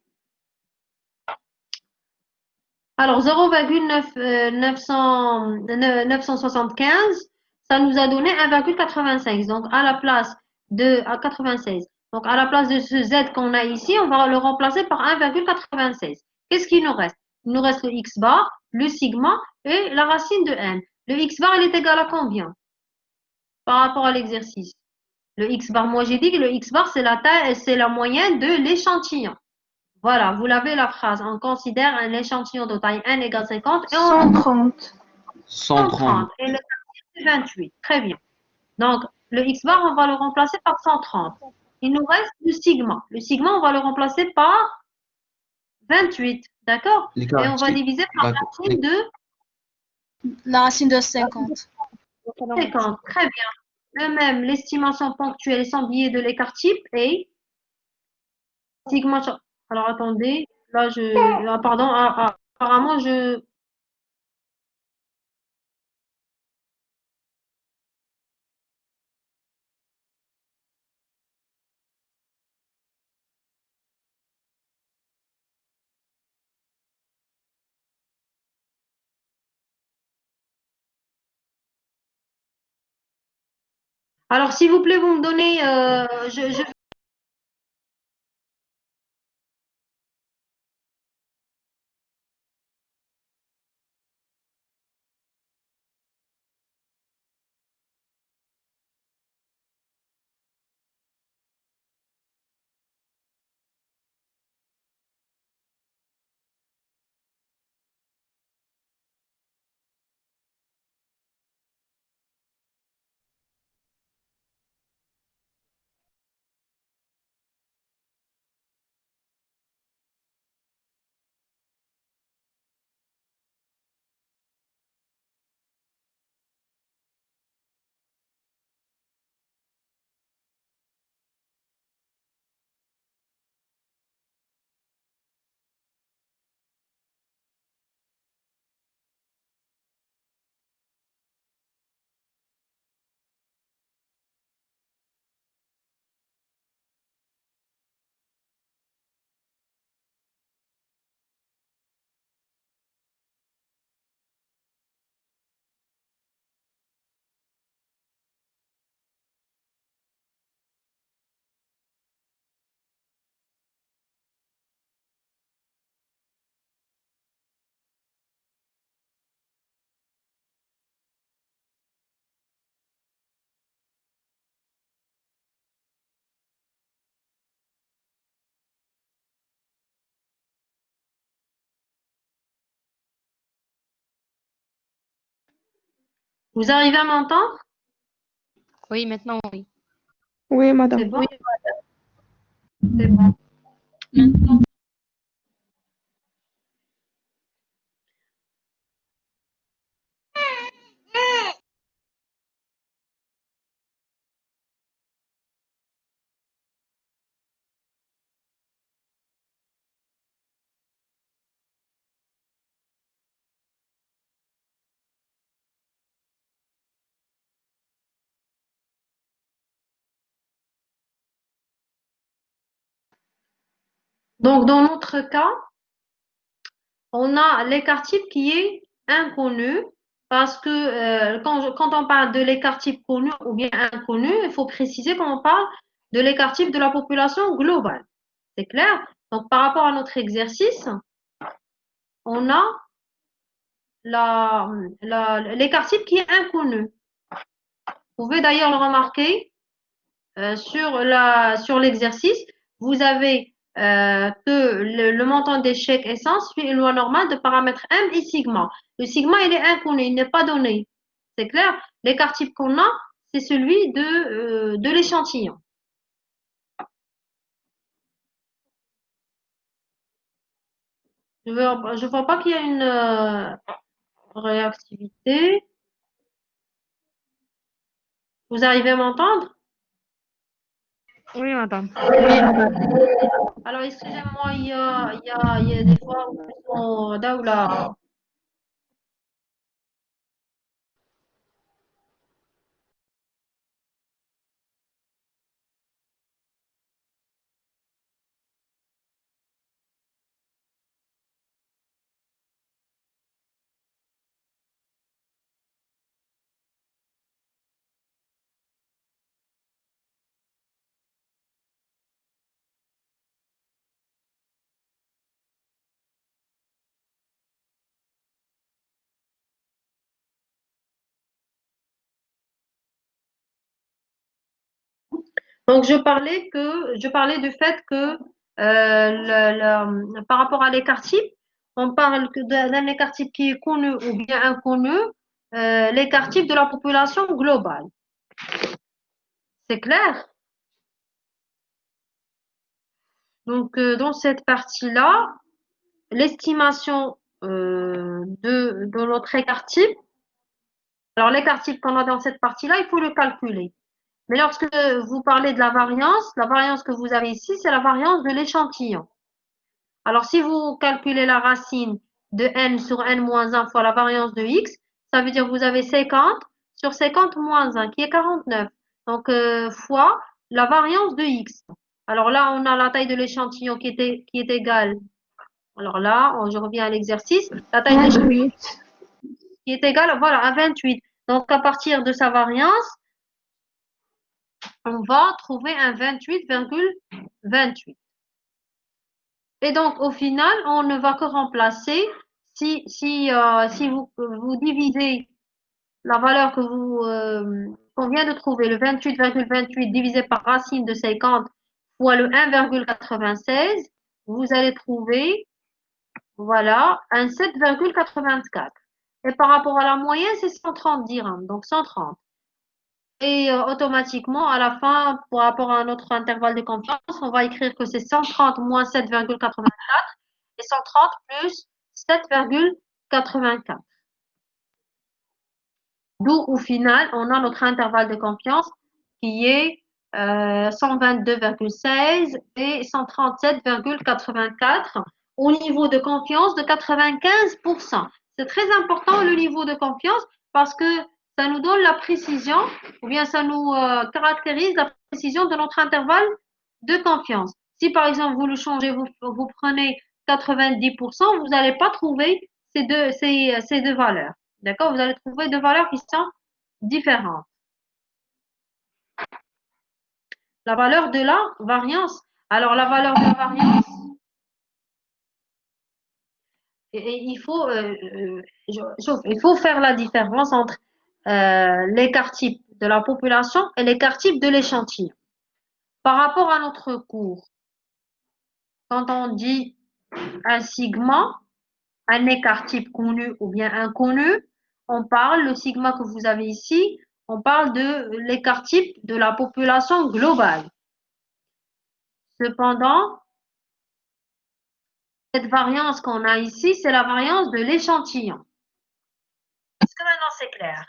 Alors, 0,975, ça nous a donné 1,85. Donc, à la place de 96. Donc, à la place de ce Z qu'on a ici, on va le remplacer par 1,96. Qu'est-ce qu'il nous reste? Il nous reste le X bar, le sigma et la racine de n. Le X bar, il est égal à combien par rapport à l'exercice? Le X bar, moi j'ai dit que le X bar, c'est la taille, c'est la moyenne de l'échantillon. Voilà, vous l'avez la phrase. On considère un échantillon de taille n égale 50 et on 130. 130. Et le quartier, c'est 28. Très bien. Donc, le X bar, on va le remplacer par 130. Il nous reste le sigma. Le sigma, on va le remplacer par 28. D'accord? Les Et on va quartiers. diviser par la racine de La racine de 50. 50. Très bien. De même, l'estimation ponctuelle et sans biais de l'écart type est sigma. Alors, attendez. Là, pardon. Apparemment, Alors, s'il vous plaît, vous me donnez. Vous arrivez à m'entendre? Oui, maintenant, oui. Oui, C'est madame. bon? Oui, C'est bon. maintenant. Donc, dans notre cas, on a l'écart type qui est inconnu parce que quand on parle de l'écart type connu ou bien inconnu, il faut préciser qu'on parle de l'écart type de la population globale. C'est clair? Donc, par rapport à notre exercice, on a l'écart type qui est inconnu. Vous pouvez d'ailleurs le remarquer sur l'exercice. Vous avez que le montant d'échec essence suit une loi normale de paramètres M et sigma. Le sigma, il est inconnu, il n'est pas donné. C'est clair? L'écart type qu'on a, c'est celui de l'échantillon. Je vois pas qu'il y a une réactivité. Vous arrivez à m'entendre? Oui, madame. Alors, excusez-moi, il y a des fois où on daoula. Donc, je parlais du fait que par rapport à l'écart type, on parle d'un écart type qui est connu ou bien inconnu, l'écart type de la population globale. C'est clair? Donc, dans cette partie-là, l'estimation de notre écart type, alors l'écart type qu'on a dans cette partie-là, il faut le calculer. Mais lorsque vous parlez de la variance que vous avez ici, c'est la variance de l'échantillon. Alors, si vous calculez la racine de n sur n moins 1 fois la variance de x, ça veut dire que vous avez 50 sur 50 moins 1, qui est 49. Donc, fois la variance de x. Alors là, on a la taille de l'échantillon qui est égale. Alors là, je reviens à l'exercice. La taille de l'échantillon qui est égale, voilà, à 28. Donc, à partir de sa variance, on va trouver un 28,28. Et donc, au final, on ne va que remplacer si vous divisez la valeur qu'on vient de trouver, le 28,28 divisé par racine de 50 fois le 1,96, vous allez trouver, voilà, un 7,84. Et par rapport à la moyenne, c'est 130 dirhams, donc 130. Et automatiquement, à la fin, par rapport à notre intervalle de confiance, on va écrire que c'est 130 moins 7,84 et 130 plus 7,84. D'où, au final, on a notre intervalle de confiance qui est 122,16 et 137,84 au niveau de confiance de 95%. C'est très important le niveau de confiance parce que ça nous donne la précision ou bien ça nous caractérise la précision de notre intervalle de confiance. Si par exemple vous le changez, vous prenez 90%, vous n'allez pas trouver ces deux valeurs. D'accord? Vous allez trouver deux valeurs qui sont différentes. La valeur de la variance. Alors, la valeur de la variance, il faut faire la différence entre l'écart type de la population et l'écart type de l'échantillon. Par rapport à notre cours, quand on dit un sigma, un écart type connu ou bien inconnu, on parle, le sigma que vous avez ici, on parle de l'écart type de la population globale. Cependant, cette variance qu'on a ici, c'est la variance de l'échantillon. Est-ce que maintenant c'est clair?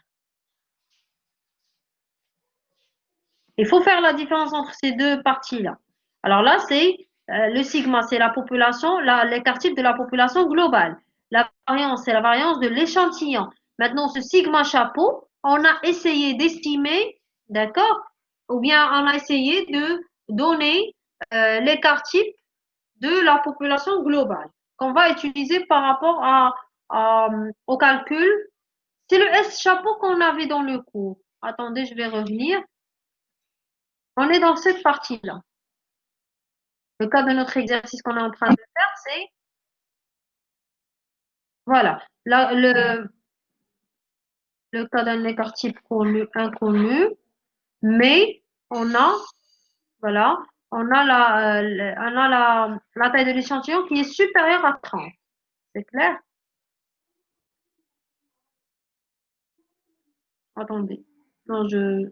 Il faut faire la différence entre ces deux parties-là. Alors là, c'est le sigma, c'est la population, l'écart type de la population globale. La variance, c'est la variance de l'échantillon. Maintenant, ce sigma chapeau, on a essayé d'estimer, d'accord? Ou bien on a essayé de donner l'écart type de la population globale qu'on va utiliser par rapport au calcul. C'est le S chapeau qu'on avait dans le cours. Attendez, je vais revenir. On est dans cette partie-là. Le cas de notre exercice qu'on est en train de faire, c'est voilà. Là, le cas d'un écart type inconnu, mais on a voilà, on a la taille de l'échantillon qui est supérieure à 30. C'est clair? Attendez. Non, je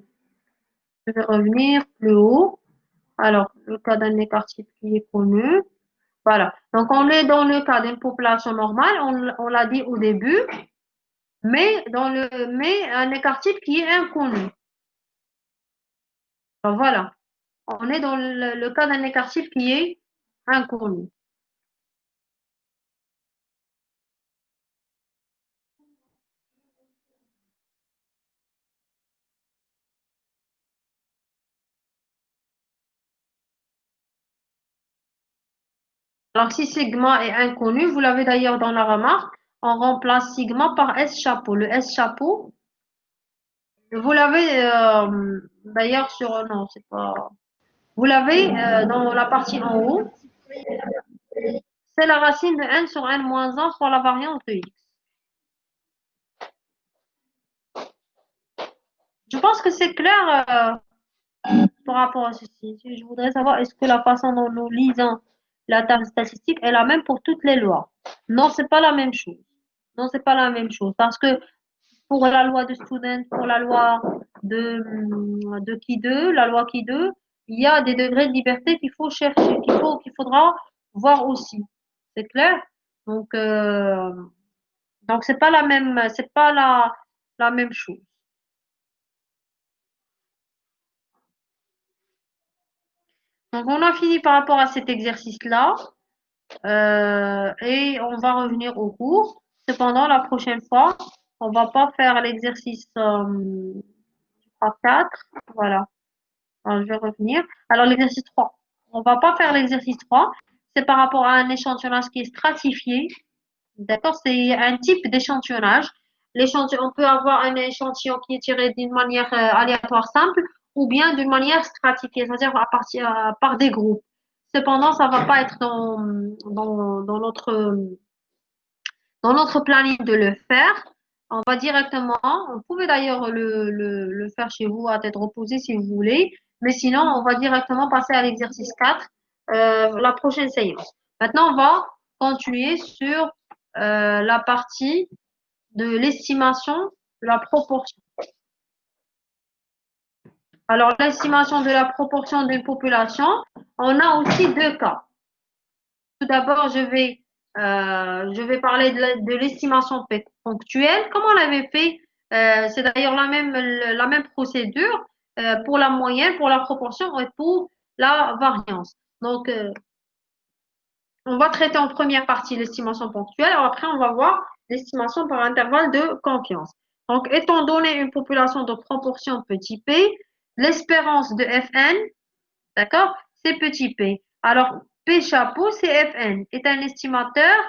vais revenir plus haut. Alors, le cas d'un écart type qui est connu. Voilà. Donc, on est dans le cas d'une population normale, on l'a dit au début, mais un écart type qui est inconnu. Alors, voilà. On est dans le cas d'un écart type qui est inconnu. Alors, si sigma est inconnu, vous l'avez d'ailleurs dans la remarque, on remplace sigma par S chapeau. Le S chapeau, vous l'avez d'ailleurs sur... Non, c'est pas... Vous l'avez dans la partie en haut. C'est la racine de n sur n moins 1 fois la variance de x. Je pense que c'est clair. par rapport à ceci. Je voudrais savoir, est-ce que la façon dont nous lisons la table statistique est la même pour toutes les lois? Non, c'est pas la même chose. Non, c'est pas la même chose. Parce que pour la loi de student, pour la loi de qui 2, la loi qui 2, il y a des degrés de liberté qu'il faut chercher, qu'il faudra voir aussi. C'est clair? Donc, c'est pas la même, c'est pas la même chose. Donc, on a fini par rapport à cet exercice-là. Et on va revenir au cours. Cependant, la prochaine fois, on va pas faire l'exercice 4. Voilà. Alors, je vais revenir. Alors, l'exercice 3. On va pas faire l'exercice 3. C'est par rapport à un échantillonnage qui est stratifié. D'accord? C'est un type d'échantillonnage. On peut avoir un échantillon qui est tiré d'une manière aléatoire simple ou bien d'une manière stratifiée, c'est-à-dire par des groupes. Cependant, ça va pas être dans notre planning de le faire. On va directement, vous pouvez d'ailleurs le faire chez vous à tête reposée si vous voulez, mais sinon, on va directement passer à l'exercice 4, la prochaine séance. Maintenant, on va continuer sur la partie de l'estimation de la proportion. Alors, l'estimation de la proportion d'une population, on a aussi deux cas. Tout d'abord, je vais parler de l'estimation ponctuelle, comme on l'avait fait. C'est d'ailleurs la même procédure pour la moyenne, pour la proportion et pour la variance. Donc, on va traiter en première partie l'estimation ponctuelle. Alors après, on va voir l'estimation par intervalle de confiance. Donc, étant donné une population de proportion petit p, l'espérance de Fn, d'accord, c'est petit p. Alors, P chapeau, c'est Fn, est un estimateur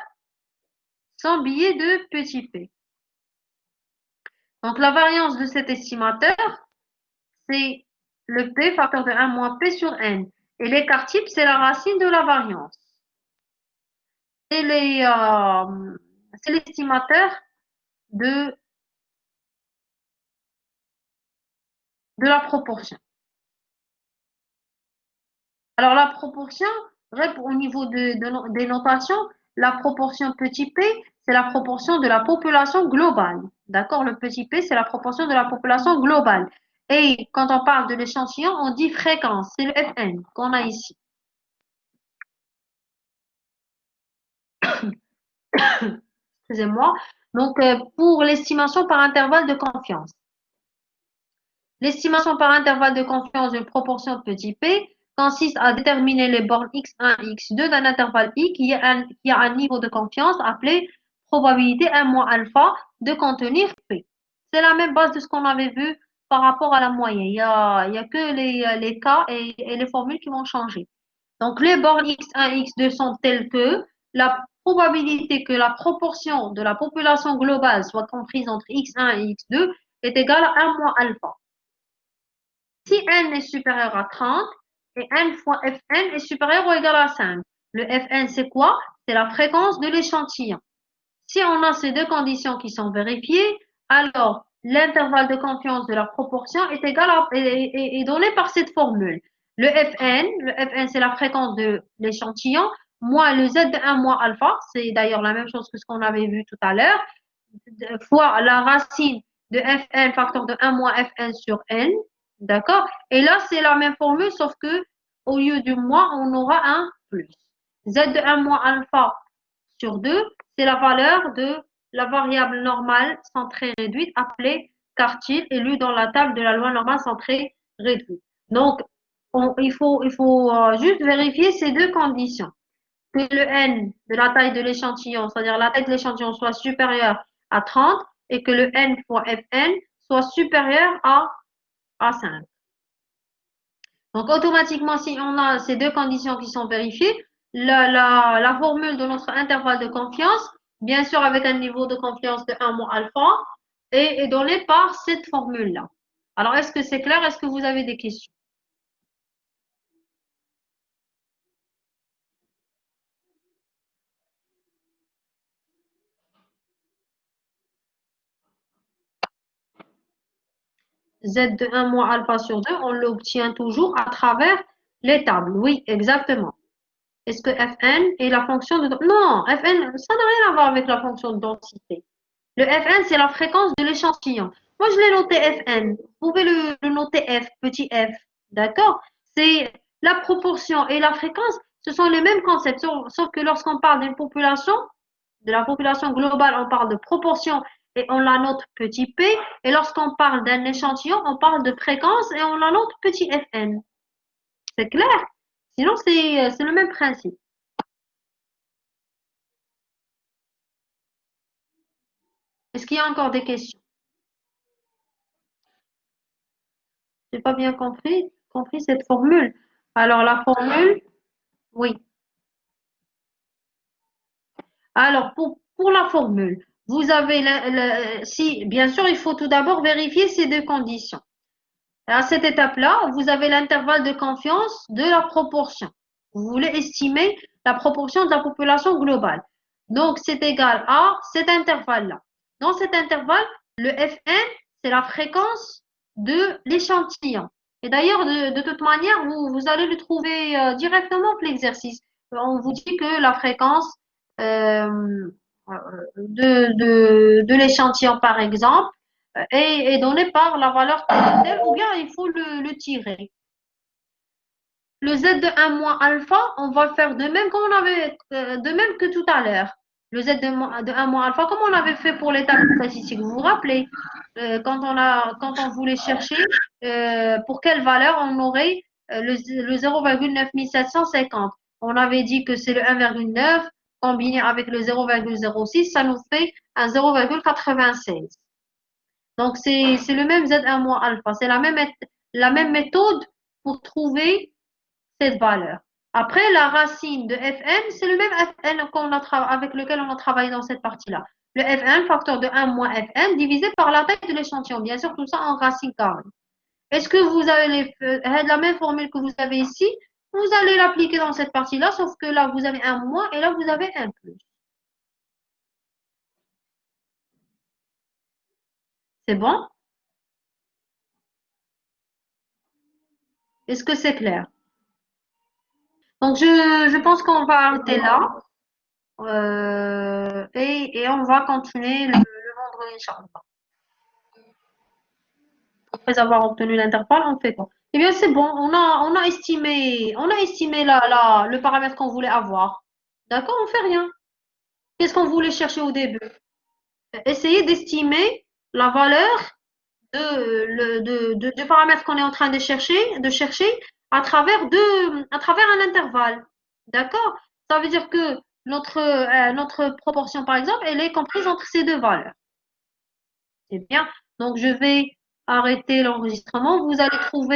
sans biais de petit p. Donc, la variance de cet estimateur, c'est le p facteur de 1 moins p sur n. Et l'écart type, c'est la racine de la variance. C'est l'estimateur de la proportion. Alors, la proportion, au niveau des notations, la proportion petit p, c'est la proportion de la population globale. D'accord? Le petit p, c'est la proportion de la population globale. Et quand on parle de l'échantillon, on dit fréquence. C'est le Fn qu'on a ici. Excusez-moi. Donc, pour l'estimation par intervalle de confiance. L'estimation par intervalle de confiance d'une proportion petit p consiste à déterminer les bornes x1 et x2 d'un intervalle i qui a un niveau de confiance appelé probabilité 1 moins alpha de contenir p. C'est la même base de ce qu'on avait vu par rapport à la moyenne. Il y a que les cas et les formules qui vont changer. Donc, les bornes x1 et x2 sont telles que la probabilité que la proportion de la population globale soit comprise entre x1 et x2 est égale à 1 moins alpha. Si n est supérieur à 30 et n fois Fn est supérieur ou égal à 5. Le Fn, c'est quoi? C'est la fréquence de l'échantillon. Si on a ces deux conditions qui sont vérifiées, alors l'intervalle de confiance de la proportion est donné par cette formule. Le Fn c'est la fréquence de l'échantillon, moins le Z de 1 moins alpha, c'est d'ailleurs la même chose que ce qu'on avait vu tout à l'heure, fois la racine de Fn facteur de 1 moins Fn sur n, d'accord? Et là, c'est la même formule, sauf que au lieu du moins, on aura un plus. Z de 1 moins alpha sur 2, c'est la valeur de la variable normale centrée réduite appelée quartile, élue dans la table de la loi normale centrée réduite. Donc, il faut juste vérifier ces deux conditions. Que le n de la taille de l'échantillon, c'est-à-dire la taille de l'échantillon, soit supérieur à 30 et que le n fois Fn soit supérieur à 5. Donc, automatiquement, si on a ces deux conditions qui sont vérifiées, la formule de notre intervalle de confiance, bien sûr avec un niveau de confiance de 1 moins alpha, est donnée par cette formule-là. Alors, est-ce que c'est clair? Est-ce que vous avez des questions? Z de 1 moins alpha sur 2, on l'obtient toujours à travers les tables. Oui, exactement. Est-ce que Fn est la fonction de... Non, Fn, ça n'a rien à voir avec la fonction de densité. Le Fn, c'est la fréquence de l'échantillon. Moi, je l'ai noté Fn. Vous pouvez le noter F, petit f. D'accord? C'est la proportion et la fréquence, ce sont les mêmes concepts. Sauf que lorsqu'on parle d'une population, de la population globale, on parle de proportion et on la note petit p. Et lorsqu'on parle d'un échantillon, on parle de fréquence et on la note petit Fn. C'est clair? Sinon, c'est le même principe. Est-ce qu'il y a encore des questions? Je n'ai pas bien compris cette formule. Alors, la formule, oui. Alors, pour la formule, vous avez, si, bien sûr, il faut tout d'abord vérifier ces deux conditions. À cette étape-là, vous avez l'intervalle de confiance de la proportion. Vous voulez estimer la proportion de la population globale. Donc, c'est égal à cet intervalle-là. Dans cet intervalle, le Fn, c'est la fréquence de l'échantillon. Et d'ailleurs, de toute manière, vous allez le trouver directement pour l'exercice. On vous dit que la fréquence de l'échantillon, par exemple, est donné par la valeur telle ou bien il faut le tirer. Le z de 1 moins alpha, on va faire de même comme on avait, de même que tout à l'heure. Le z de 1 moins alpha, comme on avait fait pour les tables statistiques. Vous vous rappelez, quand on voulait chercher pour quelle valeur on aurait le 0,9750. On avait dit que c'est le 1,9 combiné avec le 0,06, ça nous fait un 0,96. Donc, c'est le même Z1 moins alpha. C'est la même méthode pour trouver cette valeur. Après, la racine de Fn, c'est le même Fn avec lequel on a travaillé dans cette partie-là. Le Fn, facteur de 1 moins Fn, divisé par la taille de l'échantillon. Bien sûr, tout ça en racine carrée. Est-ce que vous avez la même formule que vous avez ici? Vous allez l'appliquer dans cette partie-là, sauf que là, vous avez un moins et là, vous avez un plus. C'est bon? Est-ce que c'est clair? Donc, je pense qu'on va arrêter là. Et on va continuer le vendredi, Inch'Allah. Après avoir obtenu l'intervalle, on fait quoi? Eh bien, c'est bon, on a estimé le paramètre qu'on voulait avoir. D'accord, on fait rien. Qu'est-ce qu'on voulait chercher au début? Essayer d'estimer la valeur du paramètre qu'on est en train de chercher à travers un intervalle. D'accord? Ça veut dire que notre proportion, par exemple, elle est comprise entre ces deux valeurs. C'est bien. Donc, je vais arrêter l'enregistrement. Vous allez trouver